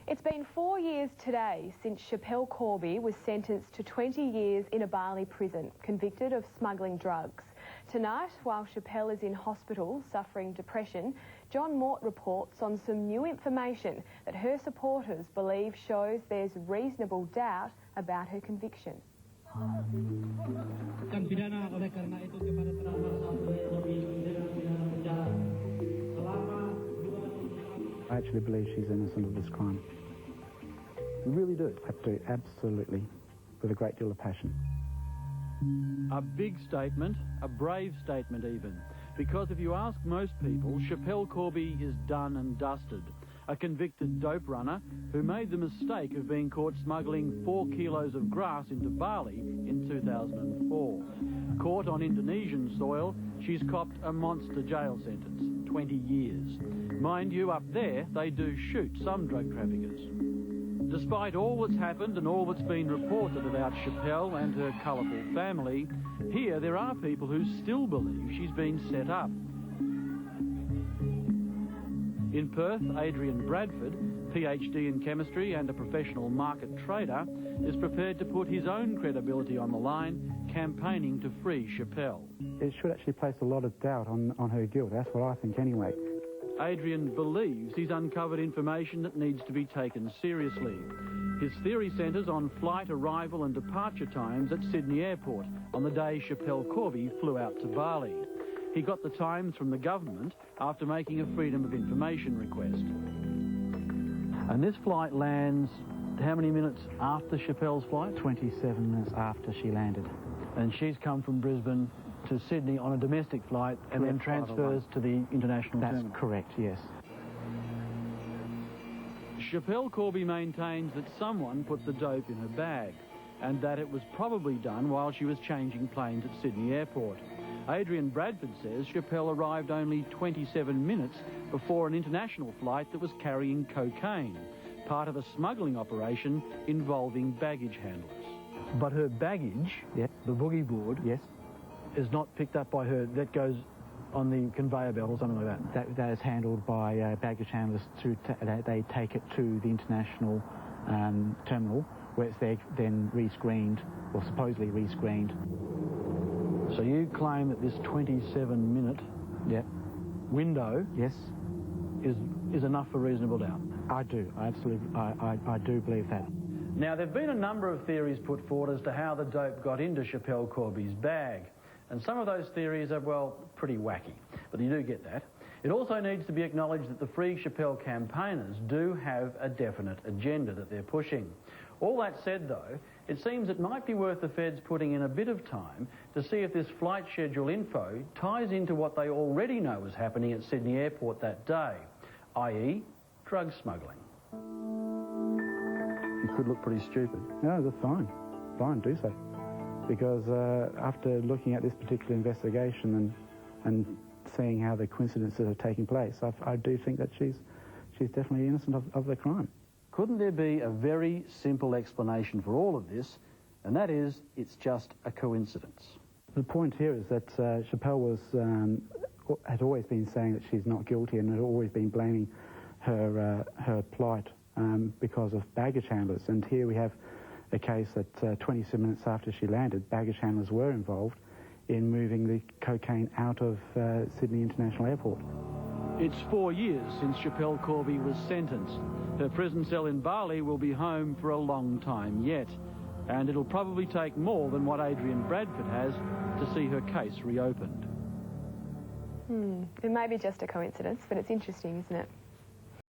It's been 4 years today since Schapelle Corby was sentenced to 20 years in a Bali prison, convicted of smuggling drugs. Tonight, while Schapelle is in hospital suffering depression, John Mort reports on some new information that her supporters believe shows there's reasonable doubt about her conviction. I actually believe she's innocent of this crime. We really do. I do, absolutely, with a great deal of passion. A big statement, a brave statement even, because if you ask most people, Schapelle Corby is done and dusted. A convicted dope runner who made the mistake of being caught smuggling 4 kilos of grass into Bali in 2004. Caught on Indonesian soil, she's copped a monster jail sentence, 20 years. Mind you, up there, they do shoot some drug traffickers. Despite all that's happened and all that's been reported about Schapelle and her colourful family, here there are people who still believe she's been set up. In Perth, Adrian Bradford, PhD in chemistry and a professional market trader, is prepared to put his own credibility on the line, campaigning to free Schapelle. It should actually place a lot of doubt on her guilt. That's what I think anyway. Adrian believes he's uncovered information that needs to be taken seriously. His theory centres on flight arrival and departure times at Sydney Airport on the day Schapelle Corby flew out to Bali. He got the times from the government after making a Freedom of Information request. And this flight lands how many minutes after Schapelle's flight? 27 minutes after she landed. And she's come from Brisbane to Sydney on a domestic flight and then transfers to the international terminal. That's correct, yes. Schapelle Corby maintains that someone put the dope in her bag and that it was probably done while she was changing planes at Sydney Airport. Adrian Bradford says Schapelle arrived only 27 minutes before an international flight that was carrying cocaine, part of a smuggling operation involving baggage handlers. But her baggage, yes, the boogie board, yes, is not picked up by her. That goes on the conveyor belt or something like that. That is handled by baggage handlers. They take it to the international terminal, where it's then re-screened, or supposedly re-screened. So you claim that this 27-minute window is enough for reasonable doubt? I do. I absolutely. I do believe that. Now, there have been a number of theories put forward as to how the dope got into Schapelle Corby's bag. And some of those theories are, well, pretty wacky. But you do get that. It also needs to be acknowledged that the Free Schapelle campaigners do have a definite agenda that they're pushing. All that said, though, it seems it might be worth the feds putting in a bit of time to see if this flight schedule info ties into what they already know was happening at Sydney Airport that day, i.e. drug smuggling. You could look pretty stupid. No, that's fine. Fine, do so. Because after looking at this particular investigation and seeing how the coincidences are taking place, I do think that she's definitely innocent of the crime. Couldn't there be a very simple explanation for all of this, and that is it's just a coincidence? The point here is that Schapelle had always been saying that she's not guilty and had always been blaming her plight because of baggage handlers. And here we have a case that 27 minutes after she landed, baggage handlers were involved in moving the cocaine out of Sydney International Airport. It's 4 years since Schapelle Corby was sentenced. Her prison cell in Bali will be home for a long time yet. And it'll probably take more than what Adrian Bradford has to see her case reopened. It may be just a coincidence, but it's interesting, isn't it?